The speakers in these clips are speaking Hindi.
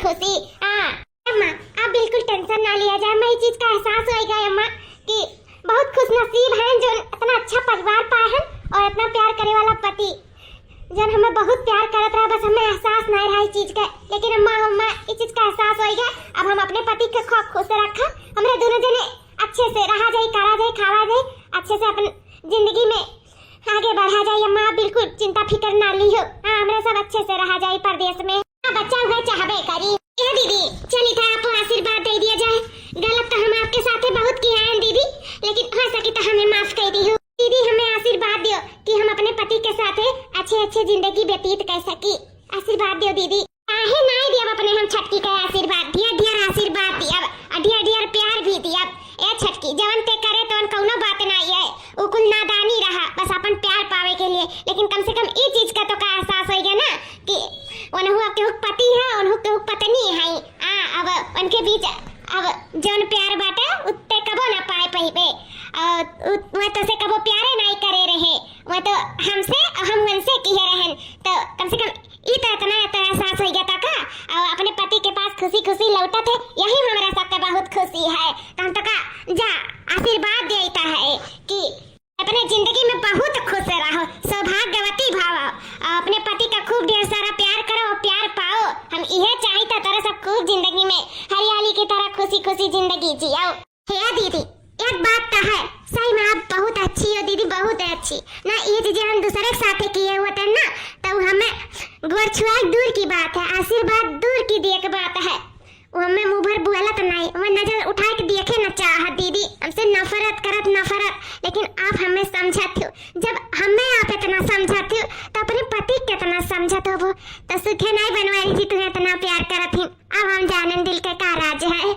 खुशी। अम्मा आप बिल्कुल टेंशन ना लिया जाए, मैं इस चीज का एहसास होएगा अम्मा कि बहुत खुशनसीब हैं जो इतना अच्छा परिवार पाए हैं और इतना प्यार करे वाला पति जन हमें बहुत प्यार करत रहा, बस हमें एहसास नहीं रहा इस चीज का। लेकिन अम्मा इस चीज का एहसास होएगा। अब हम अपने पति के खूब खुश रखा, हमरे दोनों जने अच्छे से रहा जाए, करा जाए, खावा जाए, अच्छे से अपन जिंदगी में आगे बढ़ा जाए। अम्मा बिल्कुल चिंता फिक्र ना लियो। हमरा सब अच्छे से रहा जाए परदेश में। बच्चा हुए चाहबे करी। ए दीदी चली था आपको आशीर्वाद दे दिया जाए। गलत तो हम आपके साथ बहुत किया है दीदी, लेकिन हो सके तो हमें माफ कर दियो। दीदी हमें आशीर्वाद दियो कि हम अपने पति के साथ अच्छे जिंदगी व्यतीत कर सकी। आशीर्वाद दियो दीदी। काहे नहीं दिया अपने हम छटकी का आशीर्वाद दिया, ढेर आशीर्वाद दिया, ढेर प्यार भी दिया। ए छटकी जवन ते करे तो कोनो बात नहीं है, वो कुल नादानी रहा बस अपन प्यार पावे के लिए। लेकिन कम से कम ये चीज का तो का एहसास हो गया ना कि उन्हों के पति है, उन्हों के पत्नी है। अब उनके बीच अब जौन प्यार बाटे उत्ते कबो ना पाए पहिबे, वह तो से कबो प्यारे नहीं करे रहे, वह तो हमसे हम उनसे किए रहन। तो कम से कम इतना एहसास हो गया था का और अपने पति के पास खुशी खुशी लौटा थे, यही हमारा सबका बहुत खुशी है। तो हम तो का जा आशीर्वाद देता है कि अपने जिंदगी में बहुत खुश रहो, सौभाग्यवती भाव, अपने पति का खूब ढेर सारा प्यार करो और प्यार पाओ। हम यह चाहिए तरह सब खूब जिंदगी में हरियाली की तरह खुशी खुशी जिंदगी जियो। हे दीदी एक बात तो है, सही में आप बहुत अच्छी हो दीदी, बहुत अच्छी ना। ये चीजें हम दूसरे के साथ किए हुए थे ना, तो हमें गोर छुआ दूर की बात है, आशीर्वाद दूर की दिए की बात है। वो हमें मुंह भर बुआला तो नहीं, वो नजर उठा के देखे न चाह दीदी, हमसे नफरत करत नफरत। लेकिन आप हमें समझाते हो, जब हमें आप इतना समझाते हो तो अपने पति कितना समझते हो। तो सुखे नहीं बनवाई थी तुम्हें इतना प्यार करत ही। अब हम जानन दिल के का राज है।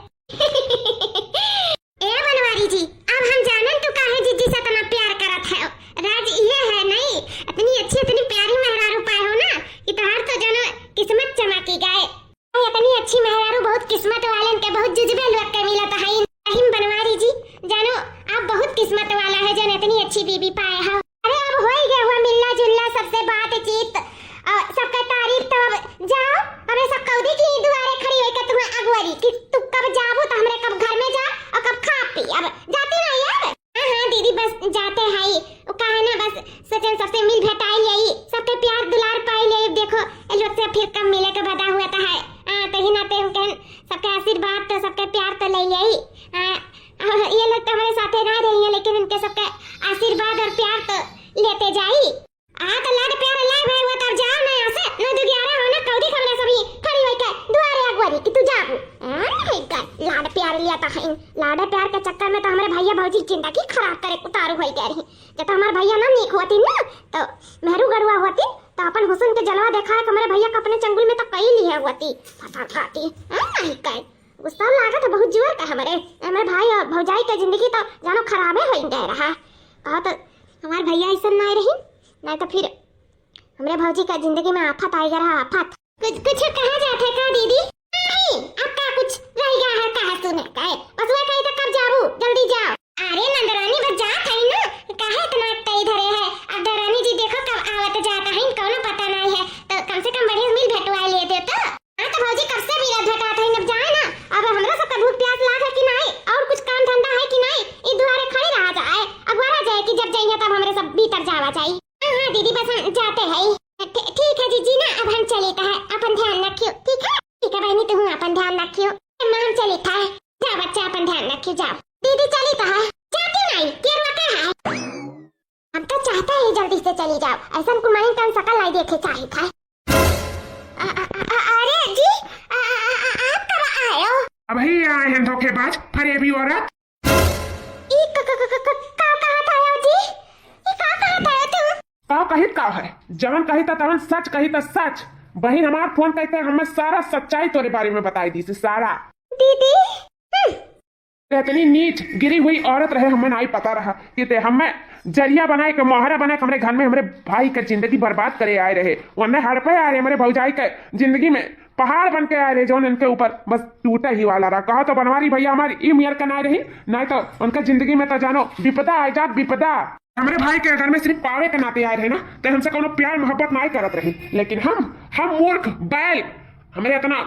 ए बनवारी जी अब हम जानन तू काहे जीजी से इतना प्यार करत है। राज ये है नहीं, इतनी अच्छी इतनी प्यारी मेहरारू पाए हो ना कि तोहार तो जानो किस्मत चमकी गए। इतनी अच्छी मेहरारू बहुत किस्मत वाले के बहुत जुजबे लोग के मिला तो है। रहीम बनवारी जी जानो आप बहुत किस्मत वाला है जो इतनी अच्छी बीबी पाए हो। अरे अब हो ही गया हुआ मिलना जुलना, सबसे बातचीत, सबका तारीफ। तो अब जाओ, हमें सब कौदी की दुआरे खड़ी होकर तुम्हें अगवारी कि तू कब जाबो तो हमरे कब घर में जा और कब खा पी। अब जाते नहीं यार। हाँ दीदी बस जाते हैं, वो कहा ना बस सचन सबसे मिल भेटाई यही, सबके प्यार दुलार पाई ले। देखो ये लोग से फिर कब मिले के बता हुआ था है। कहीं ना कहीं कहन सबके आशीर्वाद तो सबके प्यार तो ले यही। ये लोग तो हमारे साथ ना रही है, लेकिन इनके सबके आशीर्वाद और प्यार तो लेते जाई। तो लाड प्यार ले भाई वो तब जाओ ना यहाँ से 9-11 हो ना कौदी खबरे सभी खड़ी होई के दुआरे अगवारी कि तू जाबू। लाड प्यार लिया था है, लाड प्यार के चक्कर में तो हमारे भैया भौजी जिंदगी खराब करे उतारू होई गए रही। जब हमारे भैया ना नीक होती ना तो मेहरू गड़ुआ होती तो अपन हुस्न के जलवा देखा है हमारे भैया को अपने चंगुल में तो कई लिए होती फटा खाती। नहीं कह गुस्सा लागत है बहुत जोर का हमारे भाई और भौजाई का जिंदगी तो जानो खराबे हो गए रहा। कहा तो हमारे भैया ऐसा नहीं रही, नहीं तो फिर हमारे भौजी का जिंदगी में आफत आई रहा। आफत कुछ कहा जाते का दीदी? नहीं आपका कुछ रह गया है कहा सुने कहे बस वो कहीं तो कब जाबू जल्दी जाओ। अरे नंदरानी बस जात है ना, काहे इतना कई धरे है। अब दरानी जी देखो कब आवत जाता है कोनो पता नहीं है, तो कम से कम बढ़िया मिल भेटवा ले दे तो। हां तो भौजी कब से मिलत भेटात है, अब जाए ना। अब हमरा सबका भूख प्यास लाग है कि नहीं और कुछ काम धंधा है कि नहीं, ई दुआरे खड़ी रहा जाए अगवारा जाए कि जब जाइए तब हमरे सब भीतर जावा चाहिए। हां दीदी बस हम जाते हैं। ठीक है जीजी ना, अब हम चले है, अपन ध्यान रखियो। ठीक है बहनी तू अपन ध्यान रखियो। अम्मा हम चले था, जा बच्चा अपन ध्यान रखियो जाओ। दीदी चली तो है जाती नहीं केरवा का है, हम तो चाहते हैं जल्दी से चली जाओ, ऐसा को माइन तन सकल नहीं देखे चाहिए था। अरे जी आप कब आए हो? अब ही आए हैं धोखेबाज फरेबी औरत। ई कहा था जी? ई कहा था तू? का कहित का है, जवन कहिता तवन सच कहिता सच। बहन हमार फोन कहते हमें सारा सच्चाई तोरे बारे में बताई दी सारा। दीदी इतनी नीच गिरी हुई औरत रहे हमें नहीं पता रहा कि ते हमें जरिया बनाए के मोहरा बनाए हमारे घर में हमारे भाई का जिंदगी बर्बाद करे आए रहे। वरना हड़पे आ रहे हमारे भौजाई के जिंदगी में पहाड़ बन के आए रहे जो इनके ऊपर बस टूटा ही वाला रहा। कहा तो बनवारी भैया हमारी ई मियर का ना रही, नहीं तो उनका जिंदगी में तो जानो विपदा आ जात विपदा। हमारे भाई के घर में सिर्फ पावे के नाते आए रहे ना, तो हमसे कोनो प्यार मोहब्बत नहीं करत रही। लेकिन हम मूर्ख बैल हमारे इतना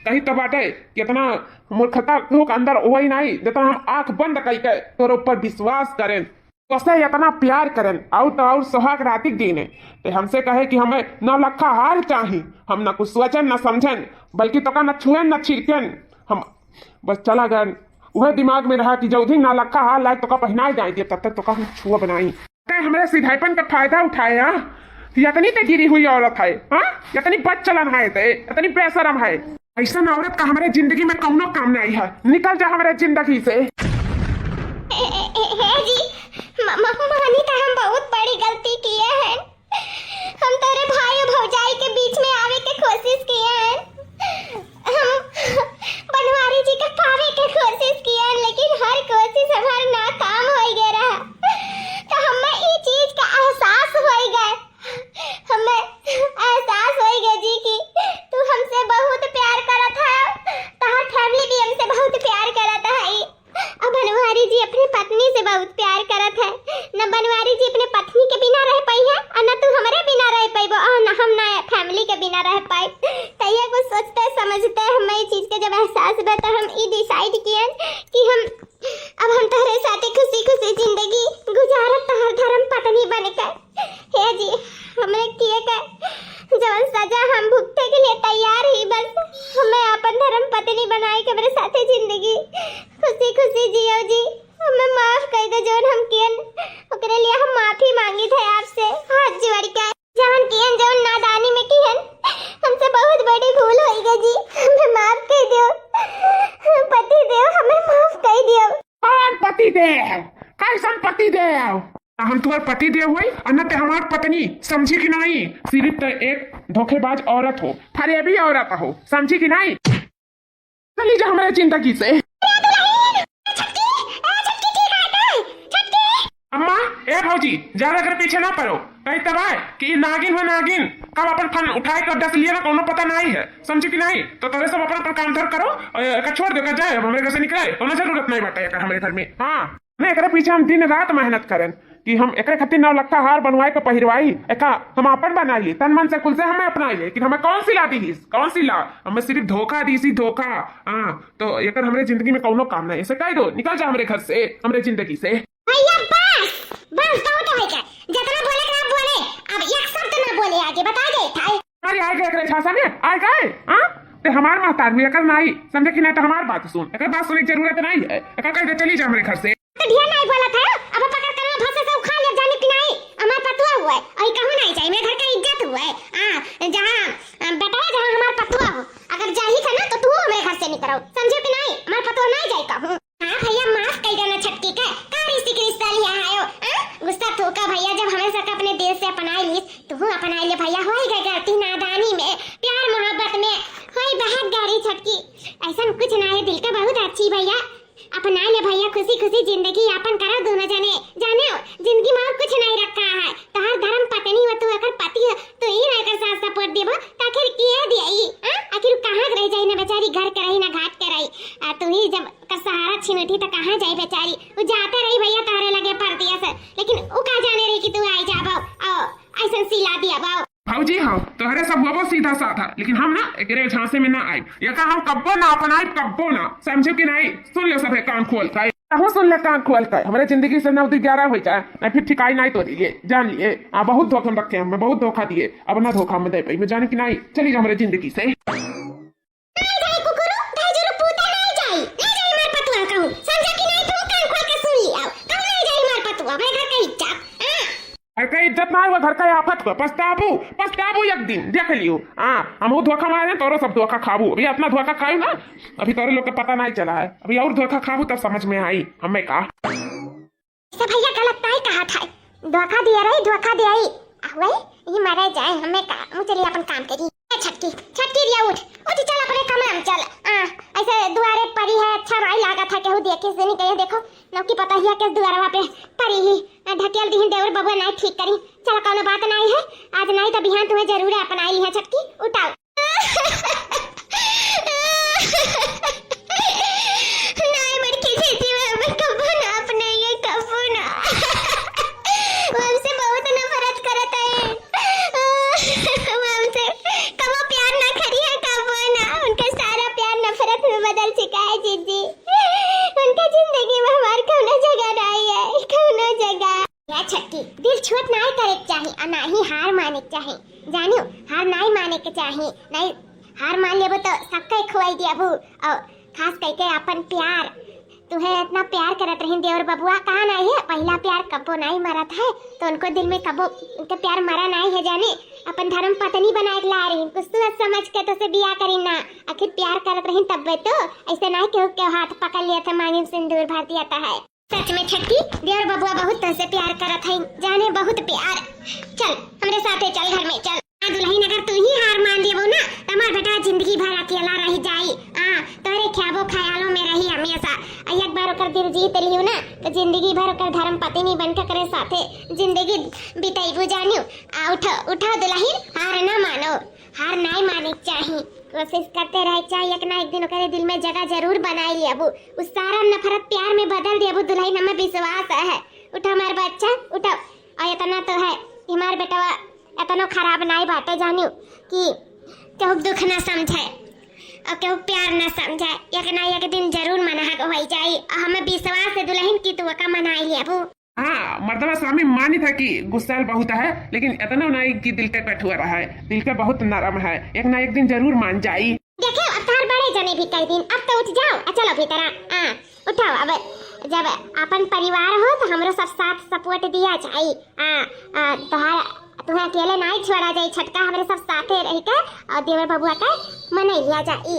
कहीं तो बाटे कि इतना मूर्खता के अंदर वही नहीं जितना हम आंख बंद करके तोरे ऊपर विश्वास करें, उससे इतना प्यार करें और तो और सुहाग रातिक दिन तो हमसे कहे कि हमें 9 लखा हार चाहिए, हम न कुछ सोचन न समझन बल्कि तो का न छुएन न छिड़कन, हम बस चला गए वह दिमाग में रहा कि जल्दी 9 लखा हार लायक तो का पहना जाए तब तक तो का हम छुआ बनाई हमारे सीधापन का फायदा उठाए। इतनी तो गिरी हुई औरत है, इतनी बद चलन है, इतनी बेशरम है, ऐसा औरत का हमारे जिंदगी में कौनो काम नहीं है, निकल जा हमारे जिंदगी से। जी मानिता हम बहुत बड़ी गलती किए हैं, हम तेरे भाई और भौजाई के बीच में आवे के कोशिश किए हैं, हम बनवारी जी के पावे के कोशिश किए हैं, लेकिन हर कोशिश हमारा नाकाम हो गया रहा। तो हमें ये चीज का एहसास हो गया, हमें एहसास हो गया जी कि तू हमसे बहुत प्यार करत है, तोहर फैमिली भी हमसे बहुत प्यार करत है। अब बनवारी जी अपनी पत्नी से बहुत प्यार करत है, न बनवारी जी अपने पत्नी के बिना रह पाई है और न तू हमारे बिना रह पाई और न हम न फैमिली के बिना रह पाई। तो ये कुछ सोचते समझते हमें ये चीज का जब एहसास हुआ तो हम ये डिसाइड किए कि अब हम तुम्हारे साथ खुशी खुशी जिंदगी गुजारब, तोहर धर्म पत्नी बनकर। हे जी हमने किए का जवन सजा हम भुगते के लिए तैयार ही, बस हमें अपन धर्म पत्नी बनाए के मेरे साथे जिंदगी खुशी खुशी जियो जी। हमें माफ कर दे जोन हम कियन, ओकरे लिए हम माफी मांगी थे आपसे हाथ जोड़ के। जवन कियन जवन नादानी में कियन हमसे बहुत बड़ी भूल हो गई जी, हमें माफ कर दियो पति देव, हमें माफ कर दियो। पति देव कैसन पति देव, हम तुम्हारे पति देव हुई अन्य हमार पत्नी समझी कि नहीं, सिर्फ तो एक धोखेबाज औरत हो, फरेबी औरत हो, समझी कि नहीं, चली जा हमारे जिंदगी से। अम्मा ए भौजी ज्यादा कर पीछे ना पड़ो, कहीं तब आए कि नागिन हो नागिन कब अपन फन उठाए कर डस लिया ना कोनो पता नहीं है, समझी कि नहीं। तो तोरे सब अपन काम धर करो और छोड़ दो जाए हमारे घर से निकले, कोनो जरूरत नहीं बाटे हमारे घर में। हाँ नहीं एकरे पीछे हम दिन रात मेहनत करें कि हम एक खातिर 9 लखा हार बनवाए के पहिरवाई, एक हम अपन बनाई तन मन से कुल से हमें अपनाई, लेकिन हमें कौन सी ला दी, कौन सी ला, हमें सिर्फ धोखा दी सी धोखा। हाँ तो एक हमारे जिंदगी में कौनो काम नहीं, ऐसे कह दो निकल जा हमारे घर से, हमारे जिंदगी से। भैया बस बहुत हो गया, जितना बोले ना बोले, अब एक शब्द ना बोले, आगे बता दे थाई अरे आ गए एकरे छासा में आ गए। हां ते हमार मातार हुई एकर नहीं समझे कि नहीं, तो हमार बात सुन, एकर बात सुनने की जरूरत नहीं है, एकर कह दे चली जा हमारे घर से। तो ढेर नहीं बोला था, अब पकड़ कर भाषा से उखा ले जाने की नहीं, हमार पतुआ हुआ है और कहूं नहीं चाहिए, मेरे घर का इज्जत हुआ है। हां जहां बेटा है जहां हमार पतुआ हो, अगर जाही था ना तो तू हमारे घर से निकलो, समझे कि नहीं, हमार पतुआ नहीं जाई कहूं। हां भैया माफ कर देना छटकी के का रिश्ता लिया आयो, गुस्सा थोका भैया, जब हमें सका अपने दिल से अपनाई ली तू अपनाई ले भैया, होई गलती नादानी में प्यार मोहब्बत में होई बहुत गाड़ी छटकी, ऐसा कुछ ना है, दिल का बहुत अच्छी भैया, अपना ले भैया, खुशी खुशी जिंदगी यापन करो दोनों जने, जाने जिंदगी में और कुछ नहीं रखा है, तोहर धर्म पत्नी हो, तू अगर पति हो तो ही ना कर साथ सपोर्ट देबो, आखिर किए दियाई, आखिर कहां रह जाई ना बेचारी, घर के रही ना घाट के रही, तू ही जब कर सहारा छीनती तो कहां जाई बेचारी, वो जाते रही भैया तारे लगे परतिया से, लेकिन वो का जाने रही कि तू आई जाबो और ऐसा सिला दिया बाओ। भौजी हाँ तोहरे सब वो सीधा साधा, लेकिन हम ना एकरे झांसे में ना आए, ये का हम कब्बो ना अपनाए कब्बो ना, समझो कि नहीं। सुन लो सब कान खोल कर, हम सुन ले कान खोल कर, हमारे जिंदगी से 9-11 हो जाए ना, फिर ठिकाई नहीं तो दिए, जान लिए बहुत धोखा रखे, हमें बहुत धोखा दिए, अब ना धोखा में दे पाई, मैं जाने की नहीं, चली जा हमारे जिंदगी से। का इज्जत ना हुआ घर का आफत को, पछताबू एक दिन देख लियो। हम वो धोखा मारे तोरो सब धोखा खाबू, अभी अपना धोखा खाऊ ना, अभी तोरे लोग को पता नहीं चला है, अभी और धोखा खाबू तब समझ में आई हमें का भैया गलत नहीं कहा था, धोखा दिया रही धोखा दिया ही वही ये मारे जाए, हमें का मुझे अपन काम करी। छटकी दिया उठ चल अपने कमरे में चल, ऐसे दुआरे परी है, अच्छा नहीं लगा था केहू देखे से नहीं कहे, देखो नौकी पता ही है के दुआरा पे परी ही ढकेल दी देवर बबुआ नहीं ठीक करी, चल कोनो बात नहीं है, आज नहीं तो बिहान तुम्हें जरूर अपनाई ली है। छटकी उठाओ नहीं मटकी जीती मैं कबू ना अपने ये कबू ना हमसे बहुत नफरत करता है, हमसे कबो प्यार ना करी है कबू ना में बदल चुका है जीजी। उनका जिंदगी में हमार कौनो जगह नहीं है, कौनो जगह। या छट्टी दिल छोट नहीं करे के चाहिए और ना ही हार माने के चाहिए, जानियो हार नहीं माने के चाहिए। नहीं हार मान लेबो तो सबके खुआई दियाबू। और खास करके अपन प्यार तुम्हें इतना प्यार करत रही देवर बबुआ, कहा नहीं है पहला प्यार कबो नहीं मरा था, तो उनको दिल में कबो उनका प्यार मरा नहीं है। जाने अपन धर्म पत्नी बनाए ला रही कुछ तो समझ के तो से बिया करी ना, आखिर प्यार करत रही तब तो ऐसे नहीं के हाथ पकड़ लिया था मांगे सिंदूर भर दिया था है। सच में छट्टी देवर बबुआ बहुत तुझसे प्यार करत है, जाने बहुत प्यार। चल हमरे साथे चल घर में चल। दुल्हन अगर तू ही हार मान लेबो ना तमार बेटा जिंदगी भर अकेला रह जाई। तोरे ख्याबो ख्यालों में रही हमेशा। एक बार ओकर दिल जीत लियो ना तो जिंदगी भर ओकर धर्म पत्नी बन के करे साथे जिंदगी बिताइबो जानियो। उठो उठो दुल्हन, हार ना मानो, हार नहीं माने चाहिए, कोशिश करते रहे चाहिए। एक ना एक दिन ओकरे दिल में जगह जरूर बनाई लियाबू, उस सारा नफरत प्यार में बदल दियाबू दुल्हन, हमें विश्वास है। उठो हमार बच्चा उठो। और इतना तो है हमार बेटा इतना खराब नहीं बाटे जानियो कि केहू दुख न समझे और केहू प्यार न समझे। एक ना एक दिन जरूर मना हो जाए, हमें विश्वास है दुल्हन की तू का मनाई लियाबू। हाँ मर्दवा स्वामी मानी था कि गुस्सा बहुत है, लेकिन इतना नहीं कि दिल का कठोर रहा है, दिल का बहुत नरम है, एक ना एक दिन जरूर मान जाई। देखो अब तार बड़े जने भी कई दिन, अब तो उठ जाओ। चलो भीतर उठाओ। अब जब अपन परिवार हो तो हमरो सब साथ सपोर्ट दिया चाहिए। तुम्हें अकेले नहीं छोड़ा जाए, छटका हमारे सब साथे रह के और देवर बबुआ का मन लिया जाए।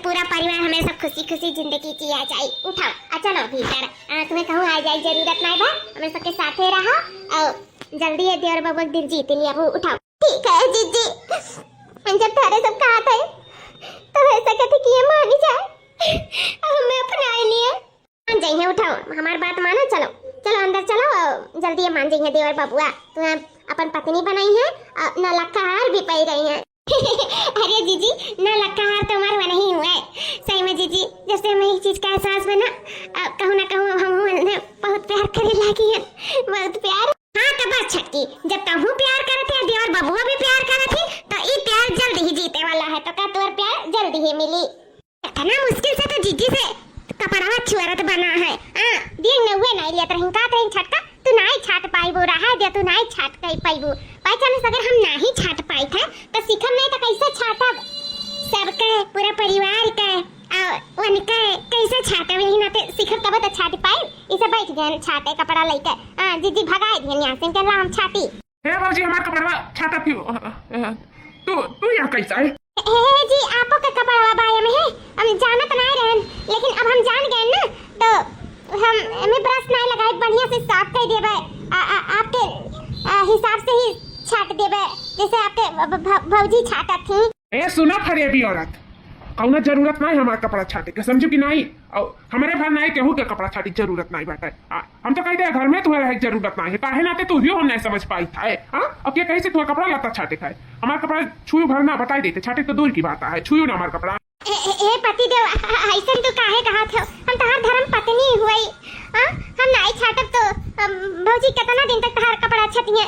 पूरा परिवार हमें सब खुशी खुशी जिंदगी जिया जाए। उठाओ चलो भीतर। तुम्हें कहूँ आ जाए जरूरत नहीं बा, हमें सबके साथे रहो और जल्दी ये देवर बबुआ दिल जीत लिया। वो उठाओ। ठीक है जीजी, जब थारे सब कहा थे तो ऐसा कहते कि ये मान जाए, हमें अपनाए लिए मान जाइए। उठाओ हमारी बात मानो, चलो चलो अंदर चलो, जल्दी ये मान जाइए देवर बबुआ। तुम्हें अपन पत्नी बनाई है और न लक्का हार भी पाई रही है। अरे जीजी न लक्का हार तो हमारा नहीं हुआ है, सही में जीजी जैसे हमें एक चीज का एहसास बना, कहूँ ना कहूँ हम बहुत प्यार करे लगी है, बहुत प्यार। हाँ तो बस छटकी, जब कहूँ प्यार करते हैं देवर बबुआ भी प्यार करते तो ये प्यार जल्द ही जीते वाला है, तो का तोर प्यार जल्द ही मिली। इतना मुश्किल से तो जीजी से कपड़ा छुआरत बना है। दिन नौवे नहीं लिया तरह का तरह छटका तू नहीं छाट पाइबो रहा दे, तू नहीं छाट कई पाइबो। बाई चांस अगर हम नहीं छाट पाई थे तो सीखम नहीं तो कैसे छाटब, सबके पूरा परिवार के और उनके कैसे छाटब, यही ना ते सीखब तब तो छाट पाई। इसे बैठ जाए छाटे कपड़ा लेके। दीदी भगाई दिए यहां से, चल हम छाटी। हे बाबूजी हमारा कपड़ा छाटा क्यों? तू यहाँ कैसा है? हे जी आपो के कपड़ा बाया में है, हम जानत नहीं रहन, लेकिन अब हम जान गए ना तो हम हमें ब्रश नहीं लगाए, बढ़िया से साफ कर देबे, आपके हिसाब से ही छाट देबे जैसे आपके भौजी छाटा थी। ए सुनो फरेबी औरत, कौनो जरूरत नहीं हमारा कपड़ा छाटे के, समझो कि नहीं? और हमारे घर नहीं केहू के कपड़ा छाटी जरूरत नहीं बाटे। हम तो कहते हैं घर में तुम्हें रहे जरूरत नहीं है, काहे नाते तू हम नहीं समझ पाई था। अब क्या कहीं से तुम्हें कपड़ा लता छाटे था, हमारा कपड़ा छुई भरना बताई देते, छाटे तो दूर की बात है, छुई ना हमारा कपड़ा। ए पति देव ऐसा तो काहे कहा था, हम तहार धर्म पत्नी हुई, हम नहीं छाटब तो भौजी कितना दिन तक तहार कपड़ा छटिए।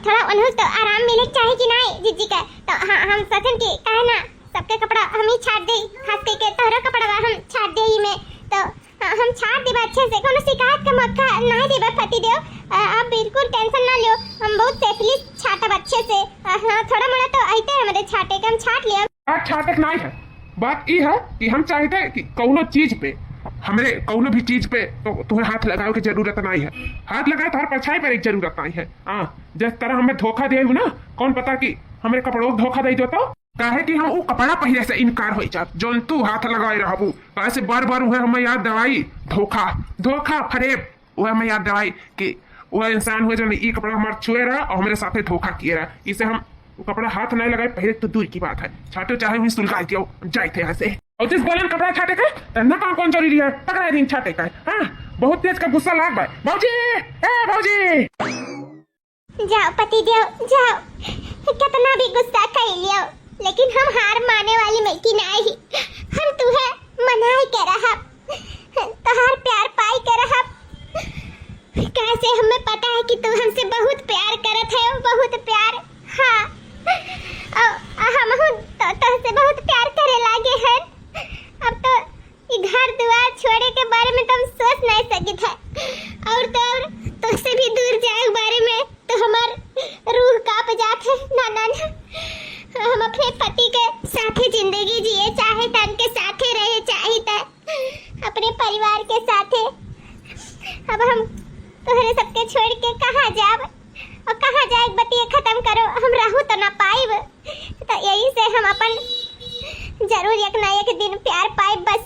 थोड़ा उन्हें तो आराम मिले चाहिए कि नहीं जीजी का, तो हम सचन की कहे ना सबके कपड़ा हम ही छाट दे, खास करके तोहरा कपड़ा हम छाट दे ही में, तो हम छाट देबे अच्छे से, कोनो शिकायत का मौका नहीं देबे पति देव। आप बिल्कुल टेंशन ना लो, हम बहुत सेफली छाटब अच्छे से। हां थोड़ा मोड़ा तो आइते हमारे छाटे के, हम छाट लिया। बात छाटक नहीं है, बात ये है कि हम चाहते हैं कि कौनो चीज पे हमरे कौनो भी चीज पे तो तुम्हें हाथ लगाओ की जरूरत नहीं है, हाथ लगाए तो हर परछाई पर एक जरूरत नहीं है। जिस तरह हमें धोखा दे ना, कौन पता कि हमारे कपड़ों को धोखा दे दो तो काहे कि हम वो कपड़ा पहले से इनकार हो जा, जोन तू हाथ लगाए रहबू ऐसे बार बार वह हमें याद दवाई धोखा धोखा फरेब, वह हमें याद दवाई कि वह इंसान हुए जो ये कपड़ा हमारे छुए रहा और हमारे साथ धोखा किए रहा, इसे हम वो कपड़ा हाथ नहीं लगाए पहले तो दूर की बात है, छाटो चाहे हुई सुलगा दियो जाए थे यहाँ से। और जिस बोलन कपड़ा छाटे का तन्ना कौन जरूरी है, पकड़ा दिन छाटे का। बहुत तेज का गुस्सा लाग भाई। भौजी ए भौजी जाओ पति देव जाओ, कितना भी गुस्सा कर लियो, लेकिन हम हार माने वाली मिलती नहीं, हम तुम्हें मनाई के रहा, तोहार प्यार पाई के रहा। कैसे हमें पता है कि तुम हमसे बहुत प्यार करत है, बहुत प्यार। हाँ हम तो तुमसे बहुत प्यार करे लागे हैं। जरूर एक ना एक दिन प्यार पाए, बस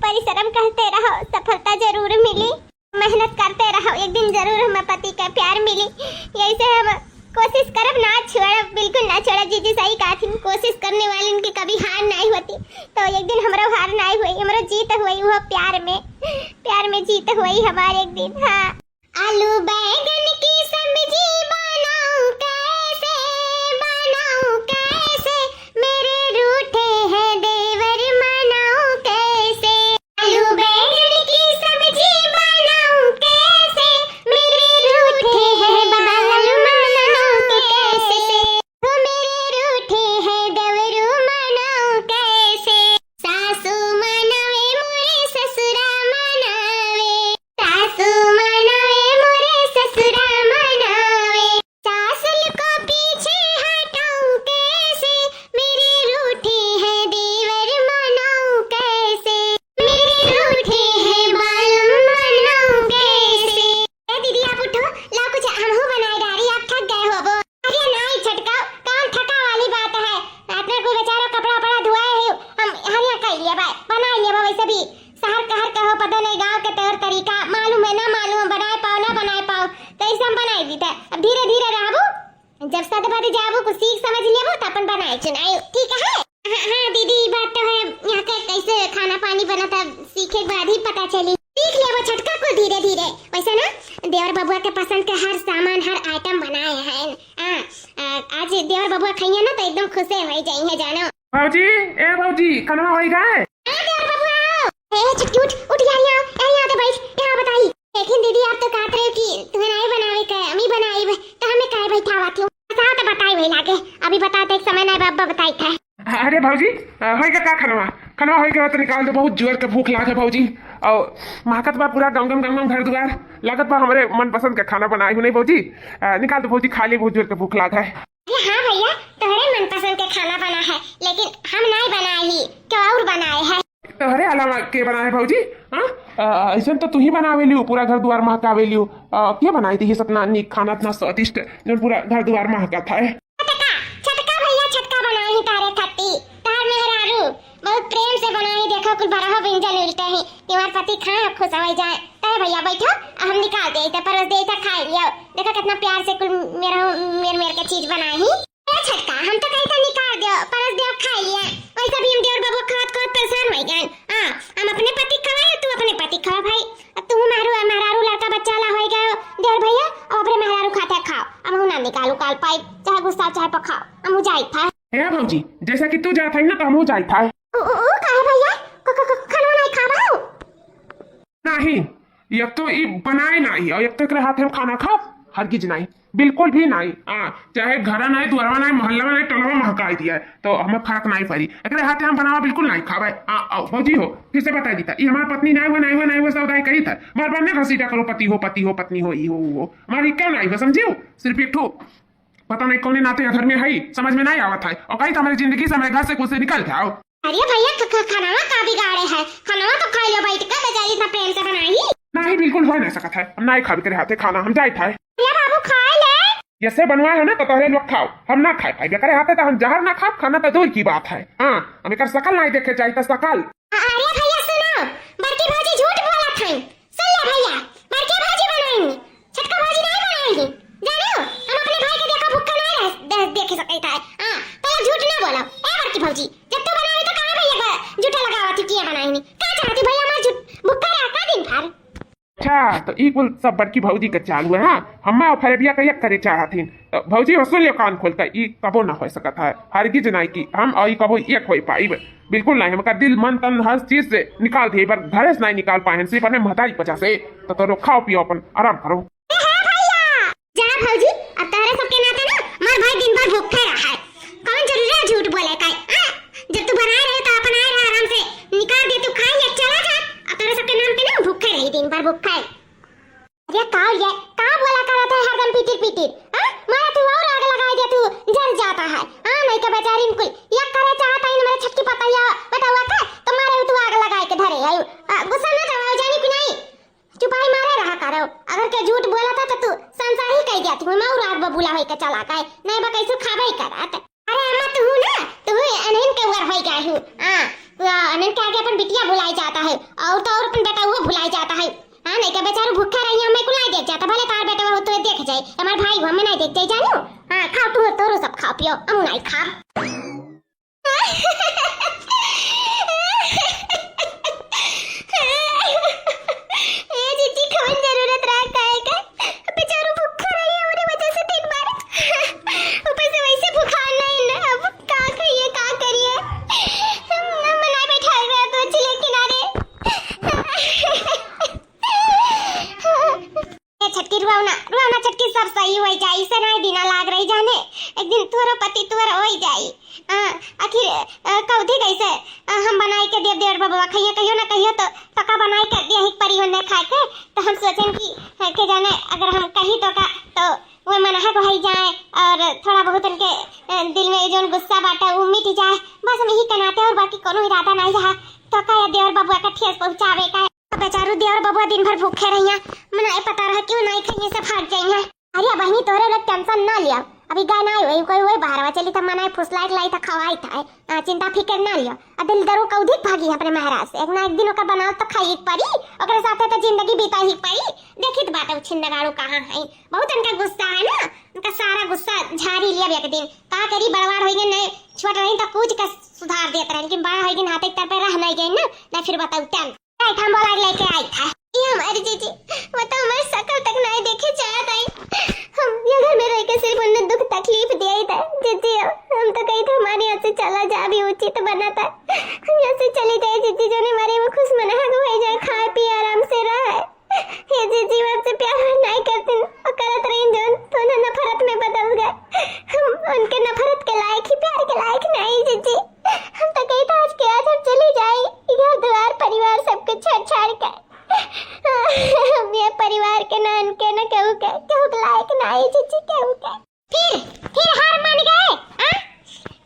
परिश्रम करते रहो, सफलता जरूर मिली। मेहनत करते रहो, एक दिन जरूर हमें पति का प्यार मिली। यही से हम कोशिश करब ना छोड़ब, बिल्कुल ना छोड़ब। जीजी सही कहा थी, कोशिश करने वाले उनकी कभी हार नहीं होती। तो एक दिन हमारा हार नहीं हुई, हमारा जीत हुई, वो प्यार में जीत हुई हमारे एक दिन। हाँ, आलू बैगन की सब्जी बनाऊं कैसे, मेरे रूठे हैं देवर मनाऊं कैसे। आलू बैगन की सब्जी बनाऊं कैसे, मेरे रूठे हैं बाल मनाऊं कैसे, तो मेरे रूठे हैं देवरू मनाऊं कैसे। सासू मनावे मोरे ससुरा मनावे, सासू मनावे मोरे ससुरा मनावे, सासुल को पीछे हटाऊं कैसे, मेरे रूठे हैं देवर मनाऊं कैसे, मेरे रूठे हैं बाल मनाऊं कैसे। ए दीदी आप उठो, ला कुछ हमहू बनाए डारी, आप थक गए हो वो। अरे नहीं छटकाओ, काम थका वाली बात है। रात में कोई बेचारा कपड़ा पड़ा धुआए है, हम हरिया कर लिए भाई, बना लिए वैसे भी शहर कहर कहो पता नहीं गांव के तौर तरीका मालूम है ना मालूम, बनाए पाओ ना बनाए पाओ, तो ऐसे हम बनाई दी था। अब धीरे धीरे रहबो, जब सदभाती जाबो कुछ सीख समझ लेबो तो अपन बनाए चुनाई, ठीक है। हाँ दीदी बात तो है, यहाँ का कैसे खाना पानी बना था सीखे के बाद ही पता चली। सीख लेबो छटका को धीरे धीरे। वैसे ना देवर बबुआ के पसंद के हर सामान हर आइटम बनाए हैं। आज देवर बबुआ खाइए ना तो एकदम खुश हो जाएंगे जानो। भाजी, ए भाजी, कनवा होई गए? देवर बबुआ ए चुटकी उठ यहाँ तो बैठ, यहाँ बताई। लेकिन दीदी आप तो कहते रहे कि तुम्हें नहीं बनावे का, अमी बनाई तो हमें काहे बैठावा थी, बता तो बताई वही लागे, अभी बताते एक समय नहीं बाबा बताई था। अरे भाजी, होई का खनवा होई गया तो निकाल दो, बहुत जोर के भूख लागे भाजी। और महकत बा पूरा गम घर दुआर, लागत बा हमारे मनपसंद का खाना बनाई हो नहीं भाजी, निकाल दो भाजी, खा ली, बहुत जोर के भूख लागा है। अरे हाँ भैया, तुम्हारे मनपसंद का खाना बना है, लेकिन हम नहीं बनाए ही, क्या और बनाए हैं। तोहरे अलावा के बनाए भाजी? हाँ, ऐसा तो तू ही बनावे लियो, पूरा घर द्वार महकावे लियो। क्या बनाई थी ये सतना नीक खाना, इतना स्वादिष्ट जो पूरा घर द्वार महका था। छटका भैया, छटका बनाई तारे खट्टी, तार मेहरारू बहुत प्रेम से बनाई। देखो कुल बरह व्यंजन उल्टे ही, तुम्हारे पति खाए खुश हो जाए। तय भैया बैठो, हम निकाल दे परस दे खा लियो। देखो कितना प्यार से कुल मेर के चीज बनाई। छटका हम तो कहता निकाल दो, परस दे खा लिया। वैसे भी हम देवर बाबू खात परेशान हो गए। हां, हम अपने पति खवाए, तू अपने पति खा भाई। अब तू मेहरारू लड़का बच्चा ला हो गए देवर भैया, अब अपने मेहरारू खाते खाओ। अब हम ना निकालू काल पाई, चाहे गुस्सा चाहे पखाओ, हम जाई था। ए भाजी, जैसा कि तू जात है ना तो हम जाई था। ओ काहे भैया, खाना नहीं खाबाओ? नहीं, एक तो ये बनाए नहीं, और एक तो एकरे हाथ में खाना खाओ, हरगिज नहीं, बिल्कुल भी नहीं। चाहे घर नहीं, दुआरवा नहीं, मोहल्ला नहीं, टोलवा महकाई दिया है तो हमें फर्क नहीं पड़ी। एकरे हाथ हम बनावा बिल्कुल नहीं खावे। भौजी हो, फिर से बता दी था, ये हमारी पत्नी नहीं हुआ सौदाई कही था, बार बार नहीं घसीटा करो पति हो पत्नी हो, ये हो हमारी क्यों नहीं हो, समझियो? सिर्फ एक ठो पता नहीं कौन नाते घर में है, समझ में नहीं आवत है, और कही तो हमारी जिंदगी से हमारे घर से कुछ से निकल जाओ। अरे भैया खाना का बिगाड़े है, खाना तो खा लियो बैठ कर, बेचारी इतना प्रेम से बनाई। नहीं, बिल्कुल हो नहीं सकता है, हम नहीं खावे तेरे हाथे खाना, हम जाए था। बाबू खा ले, जैसे बनवाए हो ना तो तोहरे लोग खाओ, हम ना खाए पाए करे हाथे तो हम जहर ना खाओ, खाना तो दूर की बात है। हम एक शकल नहीं देखे चाहिए तो शकल। अरे भैया सुनो, बड़की भाजी झूठ बोला था, सुन ले भैया, बड़की भाजी बनाएंगे, छटका भाजी नहीं बनाएंगे, जानो हम अपने भाई के देखा भूखा नहीं देख सकते था। तो झूठ ना बोलो। ए बड़की भाजी, जब तू बनाई तो कहां भैया झूठा लगावा थी, किया बनाई नहीं, का चाहती भैया मैं झूठ भूखा रहा का दिन भर। अच्छा, तो ई कुल सब बड़की भौजी के चालू है। हम्मा और फरेबिया कहिया करे चाहथिन, तो भौजी वसूल लियो कान खोल कर, ई कबो ना हो सकत है, हरगिज नहीं की हम और ई कबो एक हो पाई, बिल्कुल नहीं। हमका दिल मन तन हर चीज से निकाल दिए, पर घरे से नहीं निकाल पाए, सिर्फ अपने महतारी वजह से। तो खाओ पियो अपन आराम करो। जा भौजी, अब तारे सबके नाते ना मार भाई दिन भर भूखा रहा है, कौन जरूरी है झूठ बोले का? जब तू बनाए रहे तो अपन आए रहे, आराम से निकाल दे, तू खा ले चला जा। अब तारे सबके नाम पे ना भूखा रही, दिन भर भूखा है। अरे का बोला करता है हरदम पीटिर मारा तू और आग लगाई दे, तू जल जाता है। नहीं तो बेचारी इनको ये करे चाहता है मेरे छटकी पताया बतावा का, तो मारे तू आग लगाए के धरे है। गुस्सा ना कराओ जानी कि नहीं, चुपाई मारे रहा करो। अगर के झूठ बोला था तो तू संसार ही कह दिया, तू मैं और आग बबूला होई के चला गए, नहीं बा कैसे खाबे करत। अरे अम्मा तू ना तू अनहन के ऊपर होई गई हूँ। हाँ अनहन के आगे अपन बिटिया भुलाई जाता है और तो और अपन बेटा वो भुलाई जाता है। हाँ नहीं का बेचारा भूखा रही हमें को नहीं देख जाता भले तार बेटा हो तो देख जाए हमारे भाई को हमें नहीं देख जाए जानो। हाँ खाओ तू तोरो सब खाओ पियो हम नहीं खा। छटकी सब सही हो जाए इसे नहीं दिना लाग रही जाने एक दिन तोरो पति तोर हो जाई। आखिर कौधी कैसे हम बनाई के देव देवर बाबा कहियो कहियो ना कहियो तो पका बनाई कर दिया एक परिवन ने खाए के तो हम सोचें कि के जाने अगर हम कहीं तो वो मना को ही जाए और थोड़ा बहुत उनके दिल में जो गुस्सा बाटा वो मिट जाए बस हम यही कनाते और बाकी कोनो इरादा नहीं रहा तो का देवर बाबा का ठेस पहुंचावे का बेचारू देवर बाबा दिन भर भूखे रहिया मना पता रहा क्यों नहीं खाइए से भाग जाइए। अरे बहनी तोरे लोग टेंशन ना लिया अभी गाय ना हुई कोई वही बाहर चली तो मना फुसलाइट लाई था खवाई था चिंता फिकर ना लियो दिल दरो कौधी भागी अपने महाराज से एक ना एक दिन ओका बनाओ तो खाई पड़ी ओकरे साथे तो जिंदगी बीता ही पड़ी देखित बात छिंदगाड़ू कहां है बहुत उनका गुस्सा है ना उनका सारा गुस्सा झाड़ी लिया एक दिन का करी बड़वाड़ होई नहीं छोट रही तो कुछ का सुधार देत रहे लेकिन बड़ा होई हाथ एक तरफ रह नहीं गई ना फिर बताऊ टन हम बोला लेके आई था ये हमारी जीजी वो तो हमारे शकल तक नहीं देखे चाहत आई हम ये घर में रह के सिर्फ उन्हें दुख तकलीफ दिया ही था जीजी हम तो कहीं तो हमारे यहाँ से चला जा भी उचित बना था हम यहाँ से चले जाए जीजी जो ने हमारे वो खुश मना हो जाए खाए पिए आराम से रहे ये जीजी आपसे प्यार नहीं करते और करत रही जो तो ना नफरत में बदल गए हम उनके नफरत के लायक ही प्यार के लायक नहीं जीजी हम तो कहीं तो आज के आज हम चले जाए घर द्वार परिवार सब कुछ छाड़ छाड़ कर हम ये परिवार के नान के न कहू के लायक नहीं जीजी कहू के फिर हार मान गए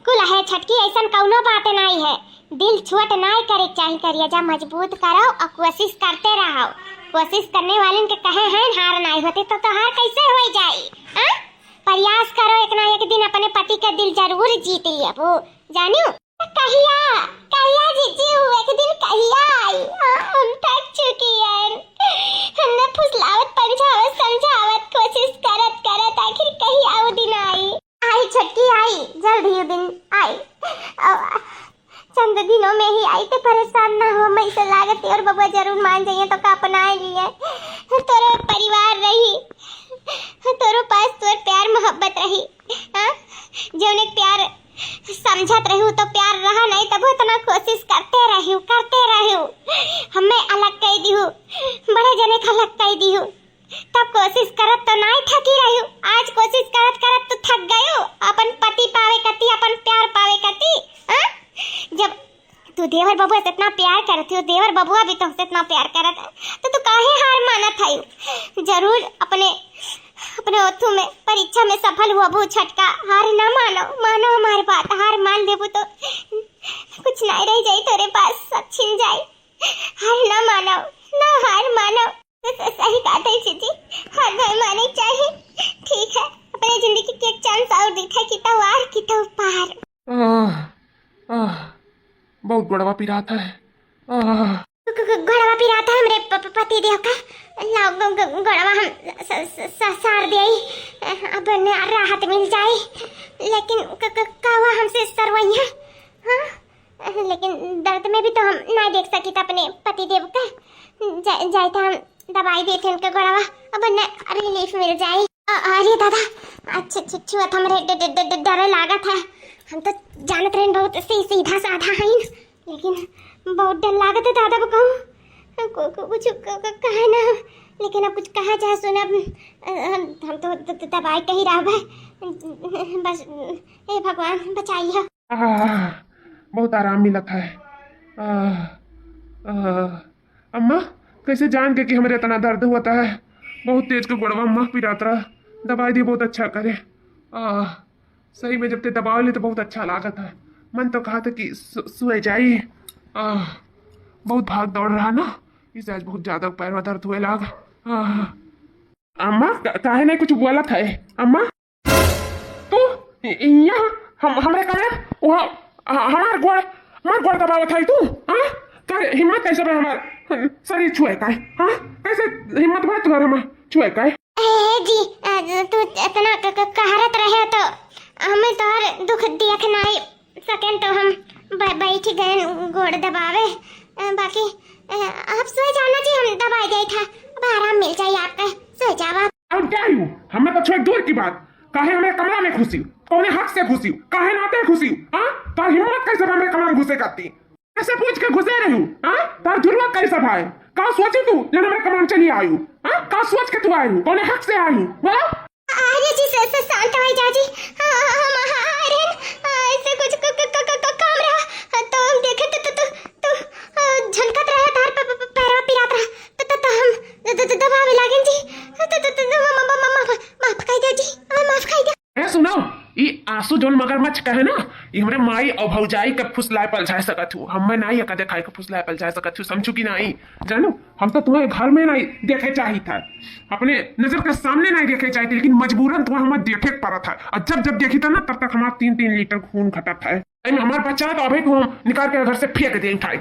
कुल है छटकी ऐसा कौनो बात नहीं है दिल छोट नहीं करे चाहिए करिए जा मजबूत करो और कोशिश करते रहो कोशिश करने वाले के कहे हैं हार नहीं होती तो हार कैसे हो जाए प्रयास करो एक ना एक दिन अपने पति का दिल जरूर जीत लिया वो जानियो कहिया जीजी एक दिन कहिया आई हम थक चुकी है हमने फुसलावत समझावत कोशिश करत आखिर कहिया वो दिन आई छटकी आई जल्द ही दिन आई चंद दिनों में ही आई तो परेशान ना हो मैं से लागत और बाबा जरूर मान जाइए तो का अपनाए लिए तोरो परिवार रही तोरो पास तोर प्यार मोहब्बत रही जो ने प्यार समझत रहूं तो प्यार रहा नहीं तब इतना कोशिश करते रहूं हमें अलग कह दियो बड़े जने का अलग कह दियो तब कोशिश करत तो नहीं थकी रहूं आज कोशिश करत तो थक गयो अपन पति पावे कती अपन प्यार पावे कती जब तू देवर बबुआ से इतना प्यार करती हो देवर बबुआ भी तुमसे इतना प्यार करत है तो तू काहे हार मानत है जरूर अपने ओथू में परीक्षा में सफल हुआ वो छटका हार ना मानो हमारी बात हार मान देबू तो कुछ नहीं रह जाए तेरे पास सब छिन जाए हार हार मानो तो सही बात है जीजी हार नहीं माने चाहिए ठीक है अपने जिंदगी की एक चांस और दिखा कितना पार बहुत गड़वा पिराता है गड़वा पिराता है हमरे पति देव का गड़वा हम सार दे अब राहत मिल जाए लेकिन कवा हमसे सरवैया हाँ लेकिन दर्द में भी तो हम नहीं देख सकी था अपने पति देव का जाए तो हम दवाई देते उनके गड़वा अब रिलीफ मिल जाए अरे दादा अच्छा छुआ हमरे डर लागा था हम तो जानत रहे बहुत सीधा साधा है लेकिन बहुत डर लागत है दादा बताऊं कुछ कहा ना लेकिन अब कुछ कहा चाहे सुना हम तो दवाई कही रहा है बस हे भगवान बचाइए बहुत आराम मिला था अम्मा कैसे जान के कि हमारे इतना दर्द होता है बहुत तेज को गोड़वा अम्मा पिरात रहा दवाई दी बहुत अच्छा करे सही में जब ते दबाव ले तो बहुत अच्छा लागत है मन तो कहा था कि सोए जाइए बहुत भाग दौड़ रहा ना इसे आज बहुत ज्यादा पैर में दर्द हुए लाग अम्मा काहे नहीं कुछ बोला था अम्मा तो यहाँ हम हमरे कमरे वो हमार गोड़ दबावत है तू हाँ तेरे हिम्मत कैसे बे हमार शरीर छुए का हाँ कैसे हिम्मत बा तुम्हारे हम छुए का जी तू इतना कहरत रहे तो हमें तोहर दुख देख नहीं सकें तो हम बैठ गए गोड़ दबावे बाकी आप सोए जाना जी हम दबाई गई था अब आराम मिल जाए आपका सोए जावा अब क्या यू हमें तो छोड़ दूर की बात काहे हमें कमरा में घुसी कौने हक से घुसी काहे नाते घुसी हाँ तार हिम्मत कैसे हमें कमरा में घुसे करती कैसे पूछ के घुसे रही हाँ तार जरूरत कैसे भाई का सोची तू जब हमें कमरा में चली आयु हाँ का सोच के तू आयु कौने हक से आयु हाँ अरे जी से शांत हो जा जी हम अरे ऐसे कुछ काम रहा तो हम देखे तो झनकत रहा तार पैरवा पिरात रहा तो हम दबावे लागें जी माफ कर दे जी माफ कर दे ए सुनो ये आंसू जोन मगरमच्छ कहे ना ये हमरे माई और भौजाई के फुसलाए पलझाए सकत हूँ हमें नहीं कदे खाए के फुसलाए पलझाए सकत हूँ समझू की नहीं जानू हम तो तुम्हें घर में नहीं देखे चाहिए था अपने नजर के सामने नहीं देखे चाहिए लेकिन मजबूरन तुम्हें हमें देखे पड़ा था और जब देखी था ना तब तक हमारा 3-3 लीटर खून घटा था हमारे बच्चा तो अभी को हम निकाल के घर से फेंक दे उठाए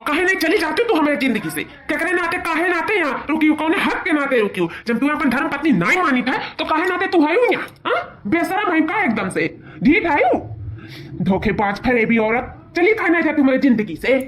काहे नहीं चली जाती तू हमारे जिंदगी से केकरे नाते काहे नाते यहाँ रुकी कौने हक के नाते रुकी जब तू अपन धर्म पत्नी नहीं मानी था तो काहे नाते तू है यहाँ बेसरम है का एकदम से ठीक है धोखेबाज फरेबी औरत चली कहना चाहती हमारी जिंदगी से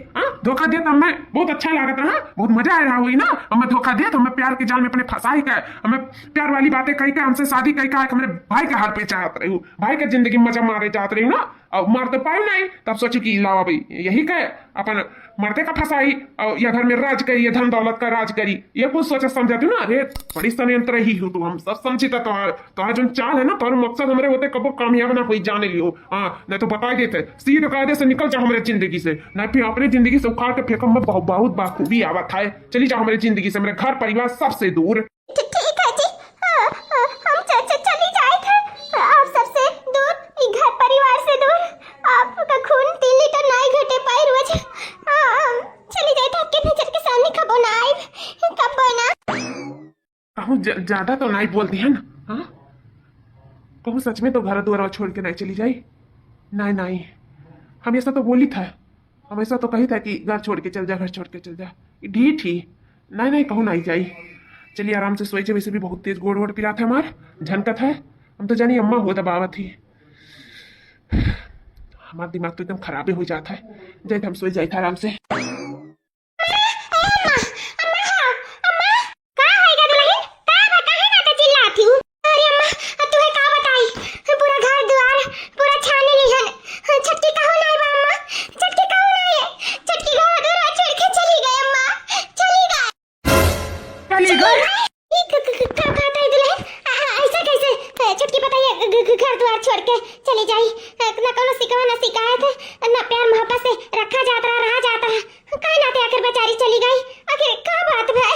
धोखा दे तो हमें बहुत अच्छा लागत रहा बहुत मजा आ रहा हुई ना हमें धोखा दे तो हमें प्यार के जाल में अपने फंसाई का हमें प्यार वाली बातें कही के हमसे शादी कही का हमारे भाई के हाथ पे चाहत रही हूँ भाई के जिंदगी में मजा मारे चाहत रही हूँ ना और मार तो पायू नहीं तब सोचू कि लावा भाई यही कहे अपन मरते का फंसाई और यह घर में राज करी ये धन दौलत का राज करी ये कुछ सोचा समझाती हूँ ना अरे बड़ी संयंत्र ही हूँ तू हम सब समझी था तुम्हारा जो चाल है ना तुम्हारे मकसद हमारे होते कबो कामयाब ना कोई जाने लियो हाँ नहीं तो बता देते सीधे कायदे से निकल जाओ हमारे जिंदगी से नहीं फिर अपनी जिंदगी से उखाड़ के फेंको मैं बहुत बाखूबी आवत है चली जाओ हमारी जिंदगी से मेरे घर परिवार सबसे दूर ठीक है जी हम चली जाए थे आप सबसे दूर घर परिवार से दूर आपका खून 3 लीटर नहीं घटे पाए रोज चली जाए थे आपके नजर के सामने कब ना आए कब ना कहूँ ज्यादा तो नहीं बोलती है ना हाँ कहूँ सच में तो घर द्वारा छोड़ के नहीं चली जाई नहीं हमेशा तो बोली था हमेशा तो कही था कि घर छोड़ के चल जा घर छोड़ के चल जा ढीठ ही नहीं कहूँ नहीं जाई चलिए आराम से सोए वैसे भी बहुत तेज गोड़ पिला था हमार झनकत है हम तो जानी अम्मा हो दबावत थी हमारा दिमाग तो एकदम खराब ही हो जाता है जैसे हम सोए जाए थे आराम से घर द्वार छोड़ के चली जाई ना कोनो सिकवा ना शिकायत ना प्यार मोहब्बत से रखा जाता है काहे नाते आखिर बेचारी चली गई आखिर का बात है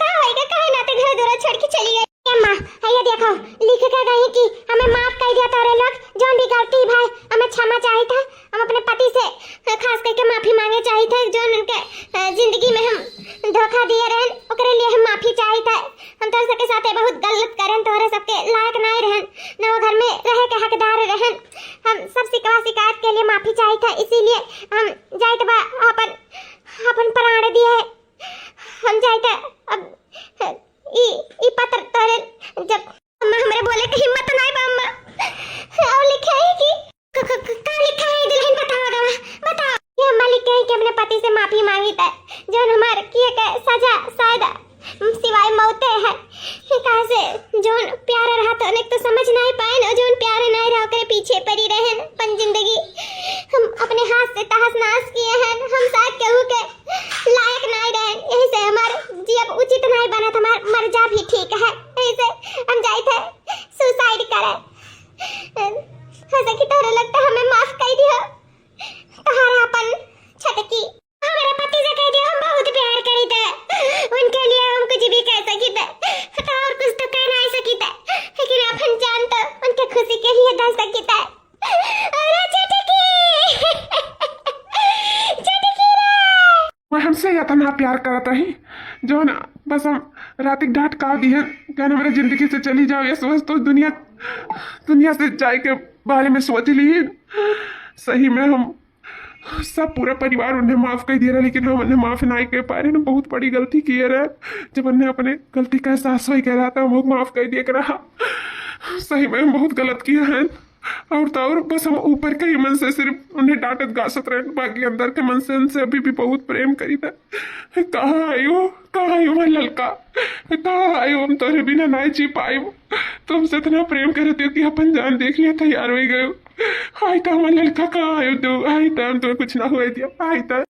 का होएगा काहे नाते घर द्वार छोड़ के चली गई अम्मा ये देखो लिख के गई कि हमें माफ कर दिया तोरे लोग जो भी गलती भाई हमें क्षमा चाहिए था हम अपने पति से खास करके माफी मांगे चाहिए थे जो उनके जिंदगी में हम धोखा दिए रहे ओकरे लिए हम माफी चाहिए था हम तोरे सबके साथ बहुत गलत करन तोरे सबके लायक नहीं रहन न वो घर में रहे के हकदार रहन हम सब शिकायत के लिए माफी चाहिए था इसीलिए हम जाइत बा अपन प्राण दिए हम जाइत अब ई पत्र तोरे जब अम्मा हमरे बोले के हिम्मत नहीं बा अम्मा और लिखा है कि का लिखा है दुल्हन बताओ ये अम्मा लिखा है कि अपने पति से माफी मांगी था जो हमारे किए के सजा शायद सिवाय मौते है कहा से जोन प्यारा रहा तो अनेक तो समझ नहीं पाए ना जोन प्यारे नहीं रहा करे पीछे पड़ी रहे पन जिंदगी हम अपने हाथ से तहस नहस किए हैं हम साथ केहू के लायक नहीं रहे यही से हमारे जीवन उचित नहीं बना था हमार मर जा भी ठीक है यही से हम जाए थे सुसाइड करे ऐसा कि तोरे लगता हमें माफ कर दिया तुम्हारा अपन छटकी हमारे पति से कह दिया हम बहुत प्यार करी थे उनके लिए हम कुछ भी कह सकी थे और कुछ तो कह नहीं सकी थे लेकिन अपन जानते उनके खुशी के लिए दस सकी थे अरे चटकी मैं हमसे इतना प्यार करता ही जो ना बस हम रात डांट का दी है क्या हमारे जिंदगी से चली जाओ ये सोच तो दुनिया से जाए के बारे में सोच ली। सही में हम सब पूरा परिवार उन्हें माफ कर दिया रहा, लेकिन हम उन्हें माफ नहीं कर पा रहे ना। बहुत बड़ी गलती की है रे। जब उन्हें अपने गलती का एहसास हो कह रहा था, हम माफ कर दिया कर रहा। सही में हम बहुत गलत किया है। और तो और बस हम ऊपर के ही मन से सिर्फ उन्हें डांटत गासत रहे, बाकी अंदर के मन से उनसे अभी भी बहुत प्रेम करी था। कहाँ आयो, कहाँ आयो मैं ललका, कहाँ आयो, हम तोरे बिना नहीं जी पायो। तुमसे इतना प्रेम करते हो कि अपन जान देख लिया तैयार हो गए। आई था मैं ललका, कहाँ आयो दो, आई था हम तुम्हें कुछ ना हुआ दिया, आई था।